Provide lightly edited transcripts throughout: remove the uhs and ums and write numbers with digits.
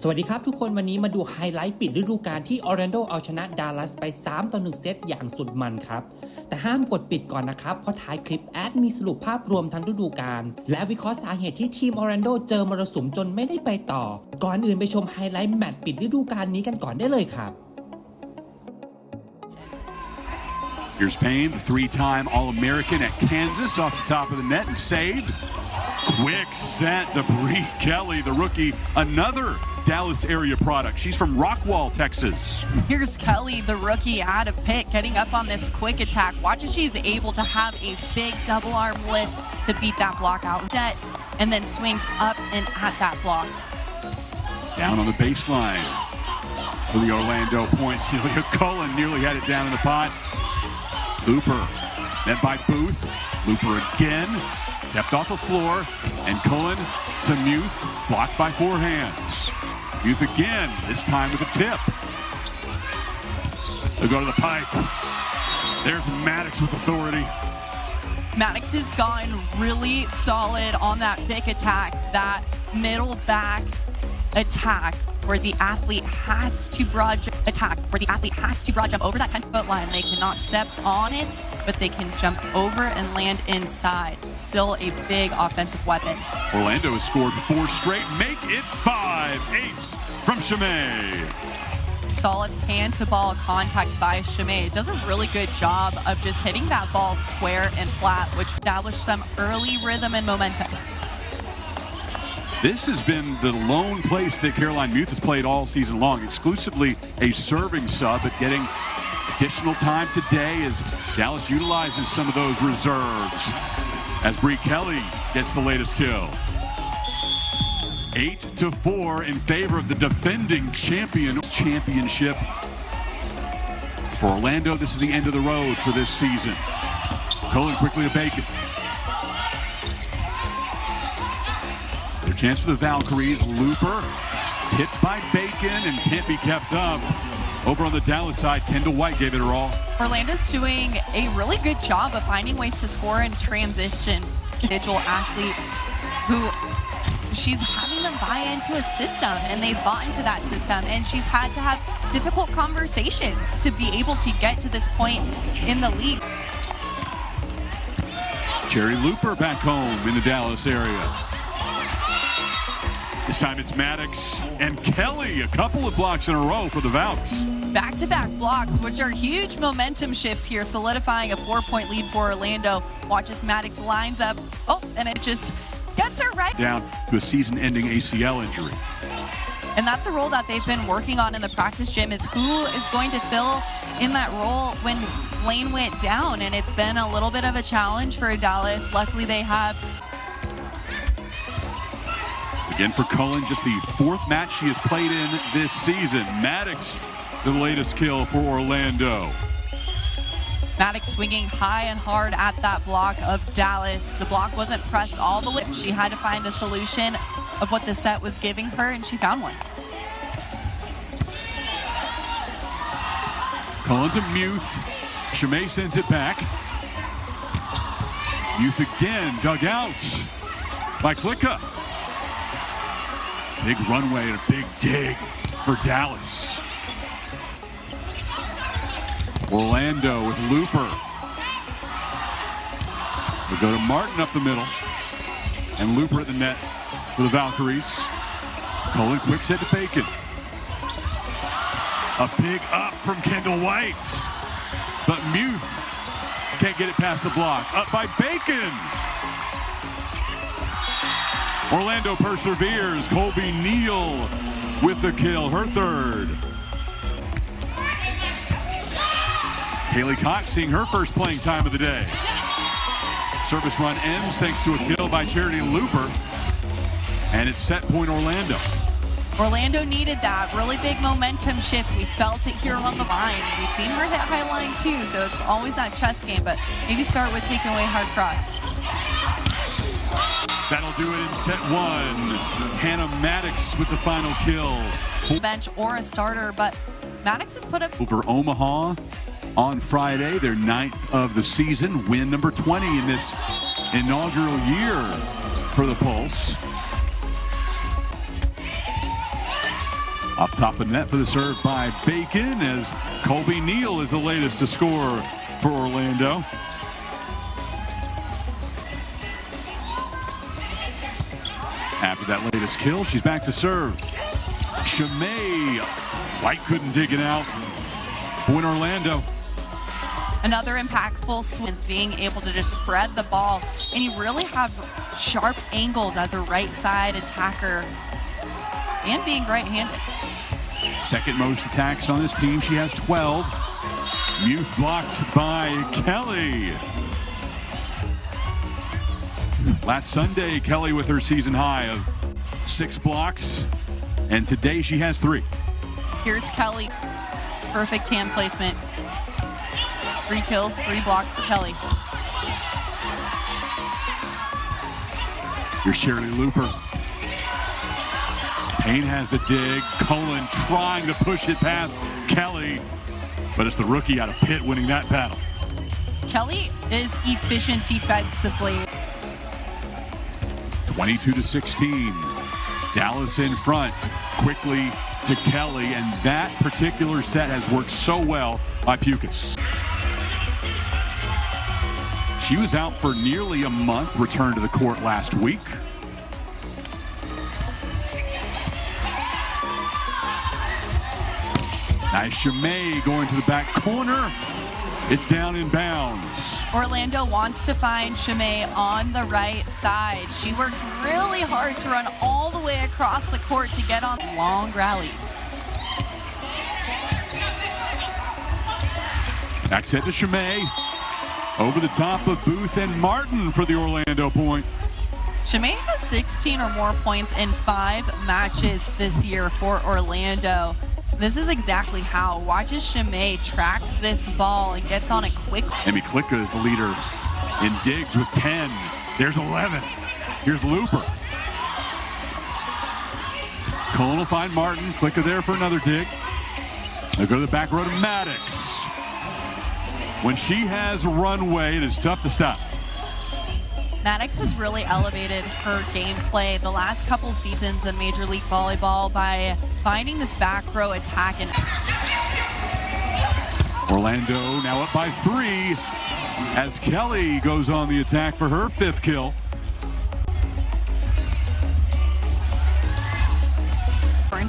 สวัสดีครับทุกคนวันนี้มาดูไฮไลท์ปิดฤดูกาลที่ออร์แลนโดเอาชนะดัลลัสไป3-1เซตอย่างสุดมันครับแต่ห้ามกดปิดก่อนนะครับเพราะท้ายคลิปแอดมีสรุปภาพรวมทั้งฤดูกาลและวิเคราะห์สาเหตุที่ทีมออร์แลนโดเจอมรสุมจนไม่ได้ไปต่อก่อนอื่นไปชมไฮไลท์แมตช์ปิดฤดูกาลนี้กันก่อนได้เลยครับ Here's Payne, the three-time All-American at Kansas, off the top of the net and saved. Quick set to Brie Kelly, the rookie, another Dallas area product. She's from Rockwall, Texas. Here's Kelly, the rookie out of Pitt, getting up on this quick attack. Watch as she's able to have a big double arm lift to beat that block out. Set, and then swings up and at that block. Down on the baseline for the Orlando point. Celia Cullen nearly had it down in the pot. Looper, met by Booth. Looper again, kept off the floor, and Cullen to Muth, blocked by four hands. Muth again, this time with a tip. They'll go to the pipe. There's Maddox with authority. Maddox has gotten really solid on that pick attack, that middle back attack where the athlete has to broad jump over that 10-foot line. They cannot step on it, but they can jump over and land inside. Still a big offensive weapon. Orlando has scored 4 straight, make it 5. Ace from Chimay. Solid hand-to-ball contact by Chimay. Does a really good job of just hitting that ball square and flat, which established some early rhythm and momentum. This has been the lone place that Caroline Muth has played all season long, exclusively a serving sub, but getting additional time today as Dallas utilizes some of those reserves as Brie Kelly gets the latest kill. 8-4 in favor of the defending championship. For Orlando, this is the end of the road for this season. Cullen quickly to Bacon. Their chance for the Valkyries. Looper tipped by Bacon and can't be kept up. Over on the Dallas side, Kendall White gave it her all. Orlando's doing a really good job of finding ways to score in transition. Individual athlete who she's having them buy into a system, and they've bought into that system, and she's had to have difficult conversations to be able to get to this point in the league. Cherry Looper back home in the Dallas area. This time it's Maddox and Kelly, a couple of blocks in a row for the Valks. Back-to-back blocks, which are huge momentum shifts here, solidifying a 4-point lead for Orlando. Watch as Maddox lines up. Oh, and it just gets her right down to a season-ending ACL injury. And that's a role that they've been working on in the practice gym, is who is going to fill in that role when Lane went down. And it's been a little bit of a challenge for Dallas. Luckily, they have. Again for Cullen, just the 4th match she has played in this season. Maddox, the latest kill for Orlando. Maddox swinging high and hard at that block of Dallas. The block wasn't pressed all the way. She had to find a solution of what the set was giving her, and she found one. Cullen to Muth. Chimay sends it back. Muth again, dug out by Klicka. Big runway and a big dig for Dallas. Orlando with Looper. We'll go to Martin up the middle. And Looper at the net for the Valkyries. Cullen quick set to Bacon. A big up from Kendall White. But Muth can't get it past the block. Up by Bacon. Orlando perseveres. Colby Neal with the kill, her 3rd. Kaylee Cox seeing her first playing time of the day. Service run ends thanks to a kill by Charity Looper. And it's set point Orlando. Orlando needed that really big momentum shift. We felt it here on the line. We've seen her hit high line too, so it's always that chess game, but maybe start with taking away hard cross. That'll do it in set 1. Hannah Maddox with the final kill. Bench or a starter, but Maddox has put up over Omaha on Friday, their 9th of the season, win number 20 in this inaugural year for the Pulse. Off top of net for the serve by Bacon, as Colby Neal is the latest to score for Orlando. After that latest kill, she's back to serve. Chimay, White couldn't dig it out. Win Orlando. Another impactful swing, being able to just spread the ball, and you really have sharp angles as a right side attacker and being right-handed. Second most attacks on this team. She has 12. Muth blocked by Kelly. Last Sunday, Kelly with her season high of 6 blocks, and today she has 3. Here's Kelly. Perfect hand placement. 3 kills, 3 blocks for Kelly. Here's Shirley Looper. Payne has the dig. Cullen trying to push it past Kelly, but it's the rookie out of Pitt winning that battle. Kelly is efficient defensively. 22-16. Dallas in front, quickly to Kelly, and that particular set has worked so well by Pukas. She was out for nearly a month, returned to the court last week. Nice Chimay going to the back corner. It's down in bounds. Orlando wants to find Chimay on the right side. She works really hard to run all the way across the court to get on long rallies. Back set to Chimay. Over the top of Booth and Martin for the Orlando point. Chimay has 16 or more points in 5 matches this year for Orlando. This is exactly how. Watch as Chimay tracks this ball and gets on it quickly. Amy Klicka is the leader in digs with 10. There's 11. Here's Looper. Cullen will find Martin. Klicka there for another dig. They'll go to the back row to Maddox. When she has runway, it is tough to stop. Maddox has really elevated her gameplay the last couple seasons in Major League Volleyball by finding this back row attack. And Orlando now up by 3 as Kelly goes on the attack for her 5th kill.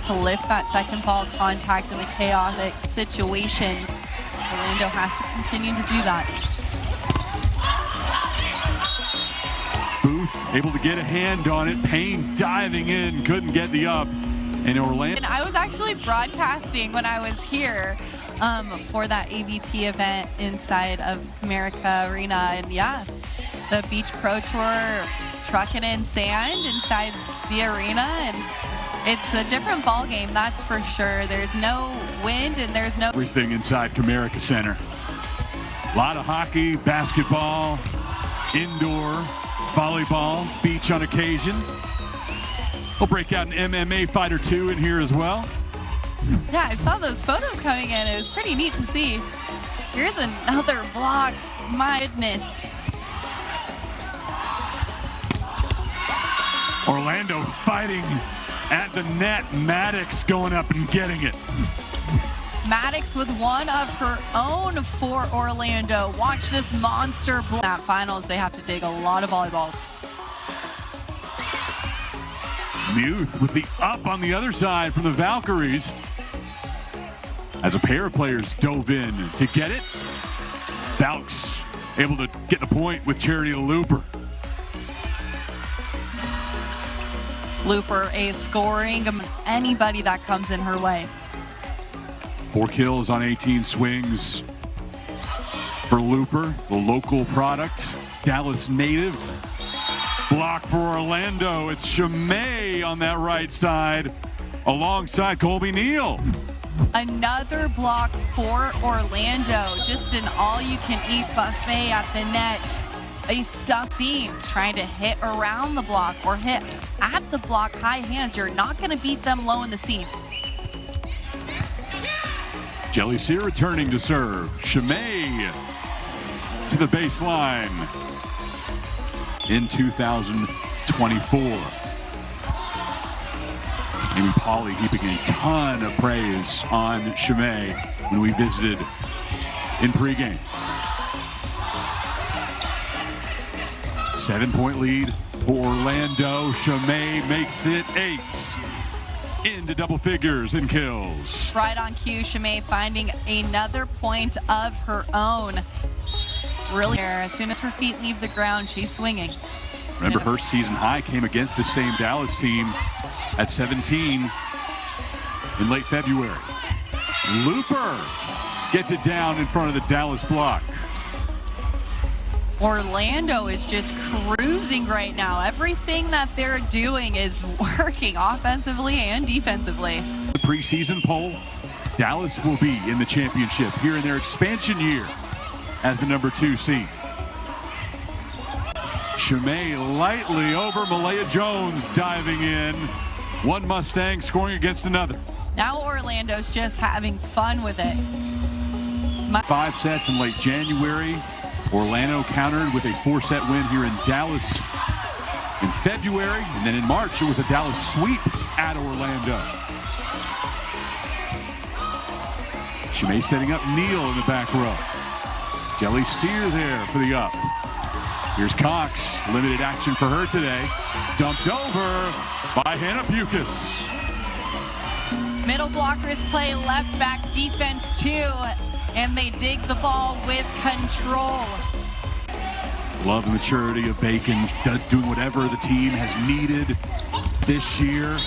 To lift that second ball contact in the chaotic situations. Orlando has to continue to do that. Booth able to get a hand on it. Payne diving in, couldn't get the up. And Orlando. And I was actually broadcasting when I was here for that AVP event inside of Comerica Arena. And yeah, the Beach Pro Tour trucking in sand inside the arena. And it's a different ball game, that's for sure. There's no wind and there's no everything inside Comerica Center. A lot of hockey, basketball, indoor, volleyball, beach on occasion. We'll break out an MMA fight or two in here as well. Yeah, I saw those photos coming in. It was pretty neat to see. Here's another block. My goodness. Orlando fighting at the net. Maddox going up and getting it. Maddox with one of her own for Orlando. Watch this monster block. At finals, they have to dig a lot of volleyballs. Muth with the up on the other side from the Valkyries. As a pair of players dove in to get it. Valks able to get the point with Charity Looper. Looper a scoring anybody that comes in her way. 4 kills on 18 swings for Looper, the local product, Dallas native. Block for Orlando. It's Chimay on that right side alongside Colby Neal. Another block for Orlando. Just an all-you-can-eat buffet at the net. A stuffed seams trying to hit around the block or hit at the block high hands. You're not going to beat them low in the seam. Jelly Sear returning to serve. Chimay to the baseline in 2024. Amy Pauley heaping a ton of praise on Chimay when we visited in pregame. 7-point lead for Orlando. Chimay makes it 8 into double figures in kills. Right on cue, Chimay finding another point of her own. Really, as soon as her feet leave the ground, she's swinging. Remember, her season high came against the same Dallas team at 17 in late February. Looper gets it down in front of the Dallas block. Orlando is just cruising right now. Everything that they're doing is working offensively and defensively. The preseason poll, Dallas will be in the championship here in their expansion year as the number 2 seed. Chimay lightly over Malaya Jones diving in. One Mustang scoring against another. Now Orlando's just having fun with it. 5 sets in late January. Orlando countered with a 4-set win here in Dallas in February. And then in March, it was a Dallas sweep at Orlando. Chimay setting up Neal in the back row. Jelly Sear there for the up. Here's Cox, limited action for her today. Dumped over by Hannah Pukas. Middle blockers play left back defense too, and they dig the ball with control. Love the maturity of Bacon, doing whatever the team has needed this year.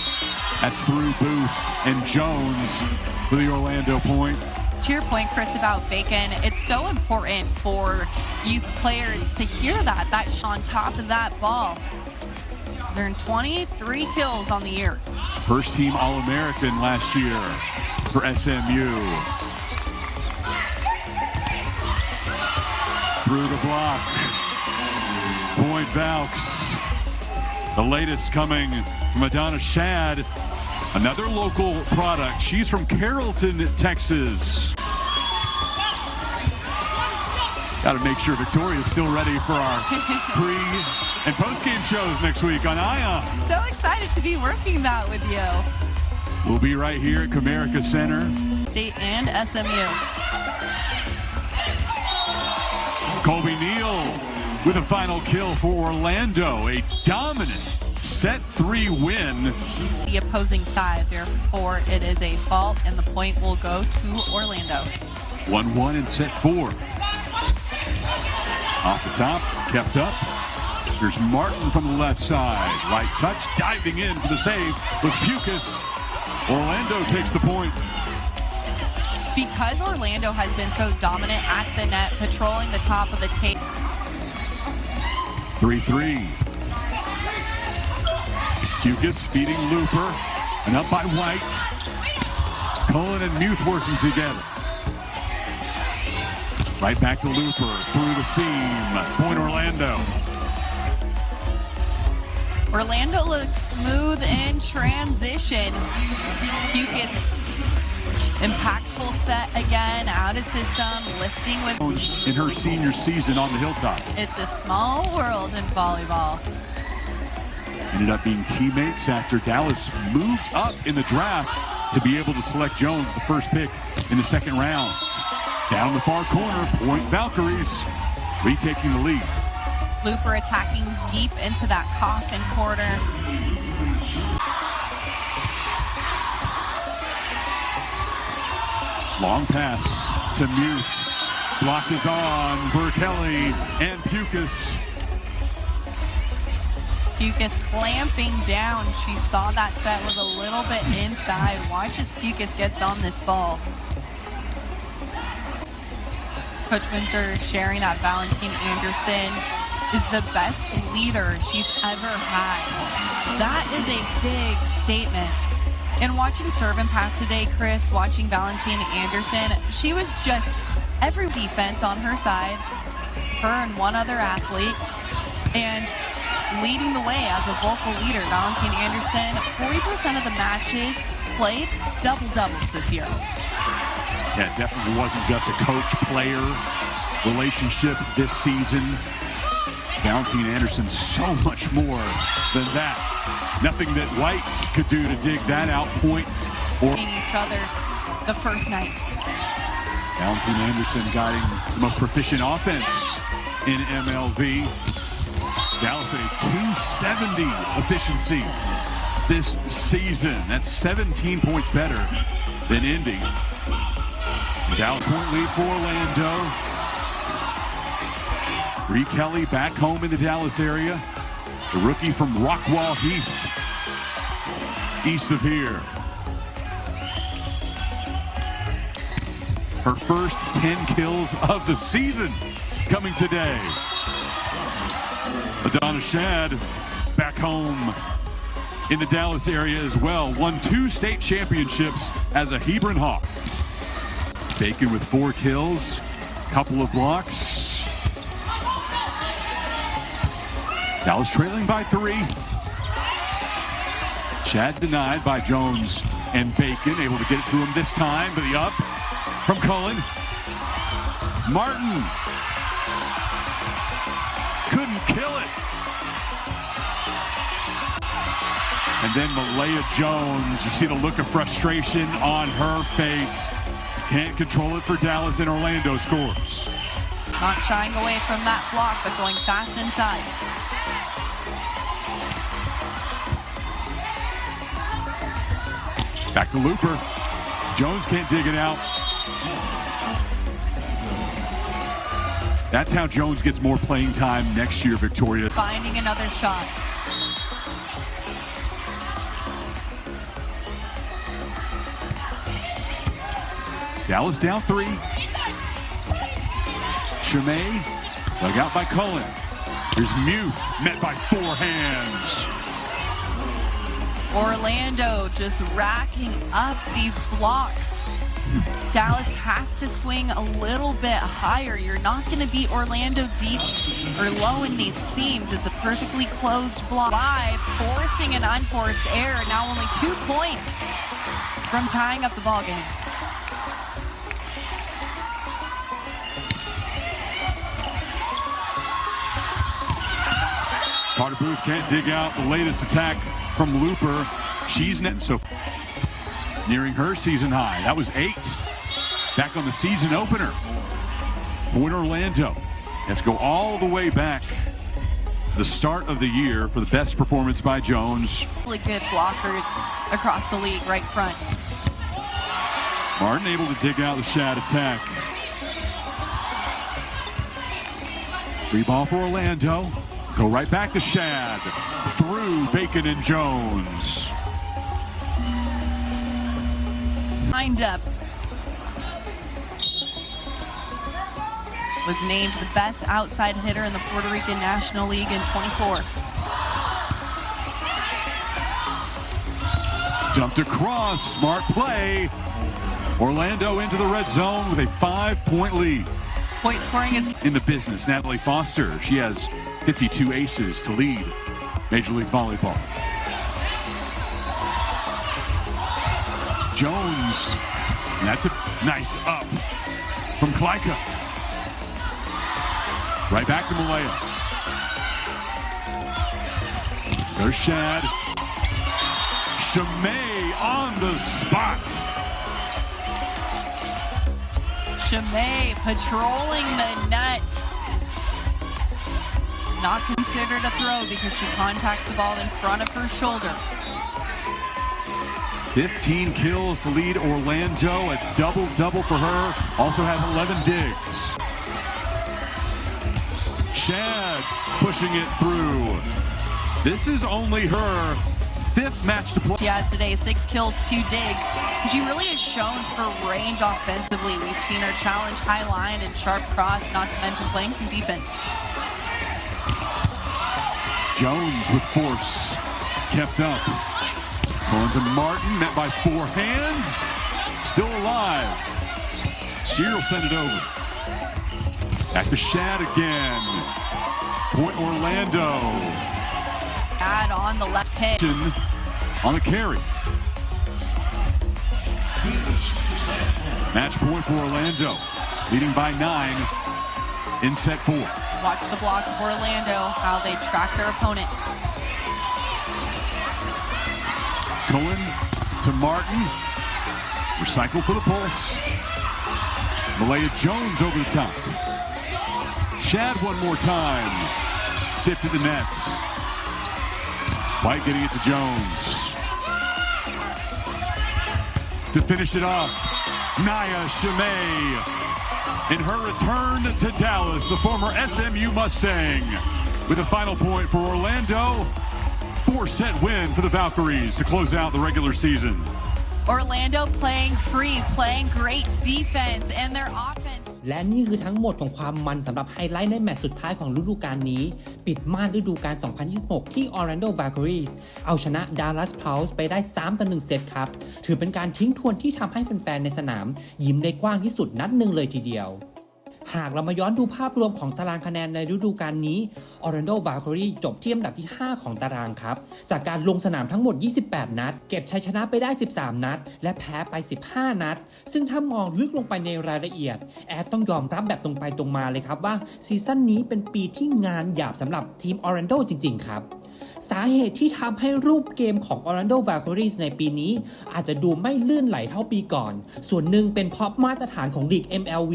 That's through Booth and Jones for the Orlando point. To your point, Chris, about Bacon, it's so important for youth players to hear that on top of that ball. He's earned 23 kills on the year. First team All-American last year for SMU. Through the block. Point Valks. The latest coming from Madonna Shad. Another local product. She's from Carrollton, Texas. Got to make sure Victoria's still ready for our pre- and post-game shows next week on ION. So excited to be working that with you. We'll be right here at Comerica Center. State and SMU. Colby Neal with a final kill for Orlando. A dominant set 3 win. The opposing side, therefore, it is a fault, and the point will go to Orlando. 1-1 in set 4. Off the top, kept up. Here's Martin from the left side. Light touch, diving in for the save was Pukas. Orlando takes the point. Because Orlando has been so dominant at the net, patrolling the top of the tape. 3-3. Pukas feeding Looper, and up by White. Cullen and Muth working together. Right back to Looper, through the seam. Point Orlando. Orlando looks smooth in transition. Pukas, impactful set again, out of system, lifting with... In her senior season on the Hilltop. It's a small world in volleyball. Ended up being teammates after Dallas moved up in the draft to be able to select Jones, the first pick in the second round. Down the far corner, Point Valkyries retaking the lead. Looper attacking deep into that coffin corner. Long pass to Muth. Block is on for Kelly and Pukas. Pukas clamping down. She saw that set was a little bit inside. Watch as Pukas gets on this ball. Coach Windsor sharing that Valentine Anderson is the best leader she's ever had. That is a big statement. And watching serve and pass today, Chris, watching Valentine Anderson, she was just every defense on her side, her and one other athlete, and leading the way as a vocal leader. Valentine Anderson, 40% of the matches played double-doubles this year. Yeah, it definitely wasn't just a coach-player relationship this season. Valentine Anderson, so much more than that. Nothing that White could do to dig that out point. Or each other the first night. Valentin Anderson guiding the most proficient offense in MLV. Dallas at a 270 efficiency this season. That's 17 points better than Indy. Dallas point lead for Orlando. Bree Kelly back home in the Dallas area. The rookie from Rockwall Heath, east of here. Her first 10 kills of the season coming today. Adana Shad back home in the Dallas area as well. Won 2 state championships as a Hebron Hawk. Bacon with 4 kills, couple of blocks. Dallas trailing by 3. Shad denied by Jones and Bacon, able to get it to him this time, but the up from Cullen. Martin couldn't kill it. And then Malaya Jones, you see the look of frustration on her face. Can't control it for Dallas, and Orlando scores. Not shying away from that block, but going fast inside. Back to Looper. Jones can't dig it out. That's how Jones gets more playing time next year, Victoria. Finding another shot. Dallas down 3. Chimay dug out by Cullen. Here's Muth, met by 4 hands. Orlando just racking up these blocks. Dallas has to swing a little bit higher. You're not going to beat Orlando deep or low in these seams. It's a perfectly closed block. 5, forcing an unforced error. Now only 2 points from tying up the ball game. Carter Booth can't dig out the latest attack from Looper. She's net so nearing her season high. That was 8. Back on the season opener. Point Orlando. Let's go all the way back to the start of the year for the best performance by Jones. Really good blockers across the league, right front. Martin able to dig out the Shad attack. Free ball for Orlando. Go right back to Shad. Through Bacon and Jones. Lined up. Was named the best outside hitter in the Puerto Rican National League in 24. Dumped across, smart play. Orlando into the red zone with a 5-point lead. Point scoring is In the business, Natalie Foster, she has 52 aces to lead Major League Volleyball. Jones, and that's a nice up from Kleika. Right back to Malaya. There's Shad. Chimay on the spot. Chimay patrolling the net. Not considered a throw because she contacts the ball in front of her shoulder. 15 kills to lead Orlando, a double-double for her. Also has 11 digs. Shad pushing it through. This is only her 5th match to play. She has today 6 kills, 2 digs. She really has shown her range offensively. We've seen her challenge high line and sharp cross, not to mention playing some defense. Jones with force, kept up. Going to Martin, met by 4 hands. Still alive. Cyril sent it over. Back to Shad again. Point Orlando. Add on the left pitch. On the carry. Match point for Orlando. Leading by 9 in set 4. Watch the block of Orlando, how they track their opponent. Cohen to Martin. Recycle for the pulse. Malaya Jones over the top. Shad one more time. Tipped to the nets. White getting it to Jones. To finish it off, Nia Shimei. In her return to Dallas, the former SMU Mustang. With a final point for Orlando. 4-set win for the Valkyries to close out the regular season. Orlando playing free, playing great defense, and their offense. และนี่คือทั้งหมดของความมันสำหรับไฮไลท์ในแมตช์สุดท้ายของฤดูกาลนี้ปิดม่านฤดูกาล 2026 ที่ Orlando Valkyries เอาชนะ Dallas Pulse ไปได้ 3-1 เซตครับถือเป็นการทิ้งทวนที่ทำให้แฟนๆในสนามยิ้มได้กว้างที่สุดนัดหนึ่งเลยทีเดียวหากเรามาย้อนดูภาพรวมของตารางคะแนนในฤดูกาลนี้ Orlando Valkyries จบที่อันดับที่ 5 ของตารางครับจากการลงสนามทั้งหมด 28 นัดเก็บชัยชนะไปได้ 13 นัดและแพ้ไป 15 นัดซึ่งถ้ามองลึกลงไปในรายละเอียดแอดต้องยอมรับแบบตรงไปตรงมาเลยครับว่าซีซั่นนี้เป็นปีที่งานหยาบสำหรับทีม Orlando จริงๆครับสาเหตุที่ทำให้รูปเกมของ Orlando Valkyries ในปีนี้อาจจะดูไม่ลื่นไหลเท่าปีก่อนส่วนหนึ่งเป็นเพราะมาตรฐานของลีก MLV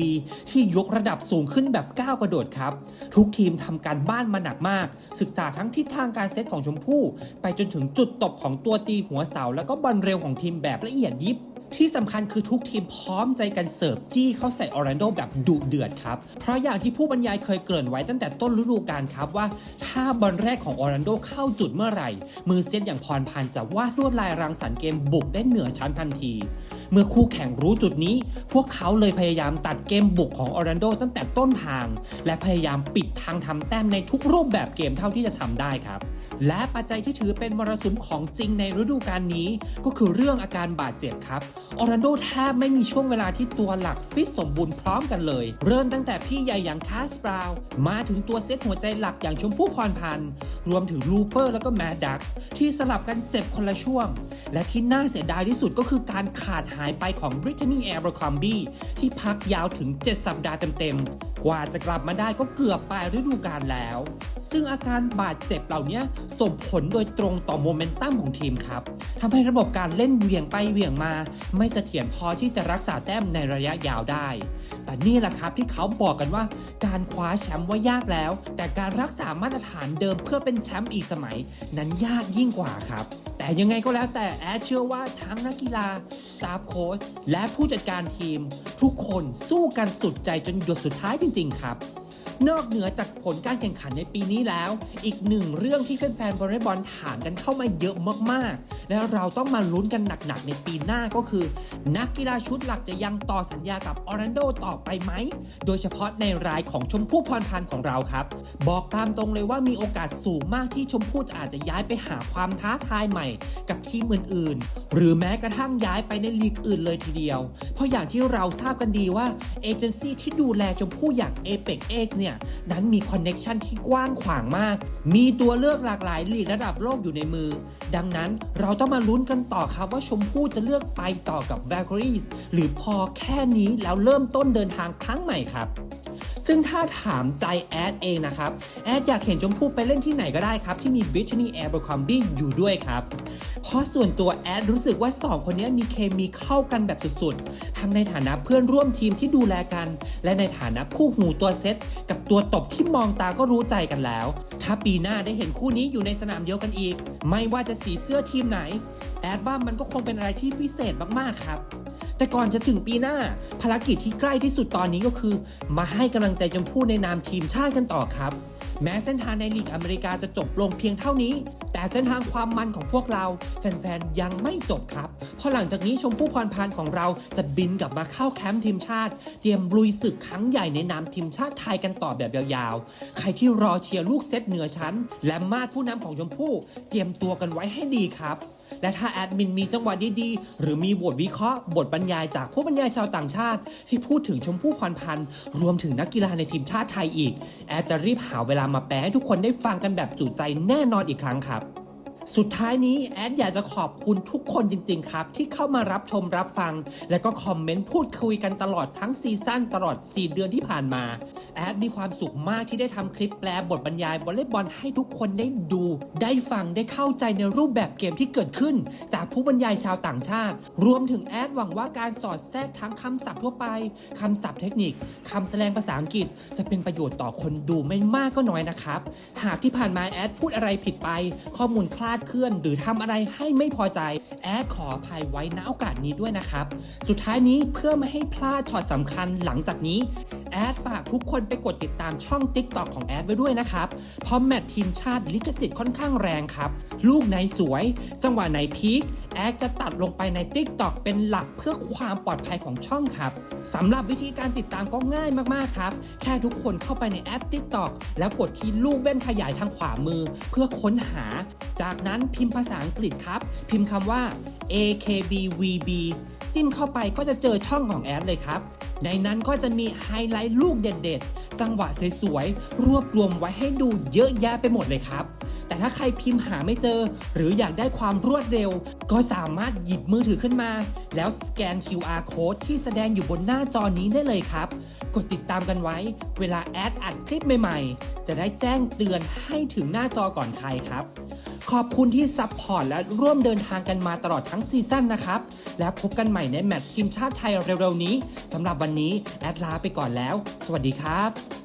ที่ยกระดับสูงขึ้นแบบก้าวกระโดดครับทุกทีมทำการบ้านมาหนักมากศึกษาทั้งทิศทางการเซตของชมพู่ไปจนถึงจุดตบของตัวตีหัวเสาแล้วก็บอลเร็วของทีมแบบละเอียดยิบที่สำคัญคือทุกทีมพร้อมใจกันเสิร์ฟจี้เข้าใส่ออร์แลนโดแบบดุเดือดครับเพราะอย่างที่ผู้บรรยายเคยเกริ่นไว้ตั้งแต่ต้นฤดูกาลครับว่าถ้าบอลแรกของออร์แลนโดเข้าจุดเมื่อไหร่มือเซตอย่างพรพันธ์จะวาดลวดลายรังสรรค์เกมบุกได้เหนือชั้นทันทีเมื่อคู่แข่งรู้จุดนี้พวกเขาเลยพยายามตัดเกมบุกของออร์แลนโดตั้งแต่ต้นทางและพยายามปิดทางทำแต้มในทุกรูปแบบเกมเท่าที่จะทำได้ครับและปัจจัยที่ถือเป็นมรสุมของจริงในฤดูกาลนี้ก็คือเรื่องอาการบาดเจ็บครับออร์แลนโดแทบไม่มีช่วงเวลาที่ตัวหลักฟิตสมบูรณ์พร้อมกันเลยเริ่มตั้งแต่พี่ใหญ่อย่างคาสบราวน์มาถึงตัวเซตหัวใจหลักอย่างชมพู่พรพันธ์รวมถึงลูเปอร์แล้วก็แมดดักส์ที่สลับกันเจ็บคนละช่วงและที่น่าเสียดายที่สุดก็คือการขาดหายไปของบริตนีย์แอร์บรคอมบี้ที่พักยาวถึง7สัปดาห์เต็มๆกว่าจะกลับมาได้ก็เกือบปลายฤดูกาลแล้วซึ่งอาการบาดเจ็บเหล่านี้ส่งผลโดยตรงต่อโมเมนตัมของทีมครับทำให้ระบบการเล่นเหวี่ยงไปเหวี่ยงมาไม่เสถียรพอที่จะรักษาแต้มในระยะยาวได้แต่นี่แหละครับที่เขาบอกกันว่าการคว้าแชมป์ว่ายากแล้วแต่การรักษามาตรฐานเดิมเพื่อเป็นแชมป์อีกสมัยนั้นยากยิ่งกว่าครับแต่ยังไงก็แล้วแต่แอดเชื่อว่าทั้งนักกีฬาสตาฟโค้ชและผู้จัดการทีมทุกคนสู้กันสุดใจจนหยดสุดท้ายจริงๆครับนอกเหนือจากผลการแข่งขันในปีนี้แล้วอีกหนึ่งเรื่องที่แฟนๆวอลเลย์บอลถามกันเข้ามาเยอะมากๆและเราต้องมาลุ้นกันหนักๆในปีหน้าก็คือนักกีฬาชุดหลักจะยังต่อสัญญากับออร์แลนโดต่อไปไหมโดยเฉพาะในรายของชมพู่พรพันธ์ของเราครับบอกตามตรงเลยว่ามีโอกาสสูงมากที่ชมพู่จะอาจจะย้ายไปหาความท้าทายใหม่กับทีมอื่นๆหรือแม้กระทั่งย้ายไปในลีกอื่นเลยทีเดียวเพราะอย่างที่เราทราบกันดีว่าเอเจนซี่ที่ดูแลชมพู่อย่าง Apex X เนี่ยนั้นมีคอนเน็กชันที่กว้างขวางมากมีตัวเลือกหลากหลายลีกระดับโลกอยู่ในมือดังนั้นเราต้องมาลุ้นกันต่อครับว่าชมพู่จะเลือกไปต่อกับ Valkyries หรือพอแค่นี้แล้วเริ่มต้นเดินทางครั้งใหม่ครับซึ่งถ้าถามใจแอดเองนะครับแอดอยากเห็นชมพู่ไปเล่นที่ไหนก็ได้ครับที่มี Brittany Abercrombie อยู่ด้วยครับเพราะส่วนตัวแอดรู้สึกว่า2คนนี้มีเคมีเข้ากันแบบสุดๆทั้งในฐานะเพื่อนร่วมทีมที่ดูแลกันและในฐานะคู่หูตัวเซตกับตัวตบที่มองตาก็รู้ใจกันแล้วถ้าปีหน้าได้เห็นคู่นี้อยู่ในสนามเดียวกันอีกไม่ว่าจะสีเสื้อทีมไหนแอดว่ามันก็คงเป็นอะไรที่พิเศษมากๆครับแต่ก่อนจะถึงปีหน้าภารกิจที่ใกล้ที่สุดตอนนี้ก็คือมาให้กำลังใจชมพู่ในนามทีมชาติกันต่อครับแม้เส้นทางในลีกอเมริกาจะจบลงเพียงเท่านี้แต่เส้นทางความมันของพวกเราแฟนๆยังไม่จบครับเพราะหลังจากนี้ชมพู่พรพันธ์ของเราจะบินกลับมาเข้าแคมป์ทีมชาติเตรียมลุยศึกครั้งใหญ่ในนามทีมชาติไทยกันต่อแบบยาวๆใครที่รอเชียร์ลูกเซตเหนือชั้นและมาดผู้นำของชมพู่เตรียมตัวกันไว้ให้ดีครับและถ้าแอดมินมีจังหวะดีๆหรือมีบทวิเคราะห์บทบรรยายจากผู้บรรยายชาวต่างชาติที่พูดถึงชมพู่พรพันธ์รวมถึงนักกีฬาในทีมชาติไทยอีกแอดจะรีบหาเวลามาแปลให้ทุกคนได้ฟังกันแบบจุใจแน่นอนอีกครั้งครับ สุดท้ายนี้แอดอยากจะขอบคุณทุกคนจริงๆครับที่เข้ามารับชมรับฟังและก็คอมเมนต์พูดคุยกันตลอดทั้งซีซั่นตลอด4 เดือนที่ผ่านมาแอดมีความสุขมากที่ได้ทำคลิปแปลบทบรรยายวอลเลย์บอลให้ทุกคนได้ดูได้ฟังได้เข้าใจในรูปแบบเกมที่เกิดขึ้นจากผู้บรรยายชาวต่างชาติรวมถึงแอดหวังว่าการสอดแทรกทั้งคำศัพท์ทั่วไปคำศัพท์เทคนิคคำแสดงภาษาอังกฤษจะเป็นประโยชน์ต่อคนดูไม่มากก็น้อยนะครับหากที่ผ่านมาแอดพูดอะไรผิดไปข้อมูลคลาดเคลื่อนหรือทำอะไรให้ไม่พอใจแอดขออภัยไว้ณโอกาสนี้ด้วยนะครับสุดท้ายนี้เพื่อไม่ให้พลาดช็อตสำคัญหลังจากนี้แอดฝากทุกคนไปกดติดตามช่อง TikTok ของแอดไว้ด้วยนะครับเพราะแมตช์ทีมชาติลิขสิทธิ์ค่อนข้างแรงครับลูกไหนสวยจังหวะไหนพีคแอดจะตัดลงไปใน TikTok เป็นหลักเพื่อความปลอดภัยของช่องครับสำหรับวิธีการติดตามก็ง่ายมากๆครับแค่ทุกคนเข้าไปในแอป TikTok แล้วกดที่รูปแว่นขยายทางขวามือเพื่อค้นหาจากนั้นพิมพ์ภาษาอังกฤษครับพิมพ์คำว่า AKBVB จิ้มเข้าไปก็จะเจอช่องของแอดเลยครับในนั้นก็จะมีไฮไลท์ลูกเด็ดๆจังหวะสวยๆรวบรวมไว้ให้ดูเยอะแยะไปหมดเลยครับแต่ถ้าใครพิมพ์หาไม่เจอหรืออยากได้ความรวดเร็วก็สามารถหยิบมือถือขึ้นมาแล้วสแกน QR Code ที่แสดงอยู่บนหน้าจอนี้ได้เลยครับกดติดตามกันไว้เวลาแอดอัดคลิปใหม่ๆจะได้แจ้งเตือนให้ถึงหน้าจอก่อนใครครับขอบคุณที่ซัพพอร์ตและร่วมเดินทางกันมาตลอดทั้งซีซั่นนะครับแล้วพบกันใหม่ในแมตช์ทีมชาติไทยเร็วๆนี้สำหรับวันนี้แอดลาไปก่อนแล้วสวัสดีครับ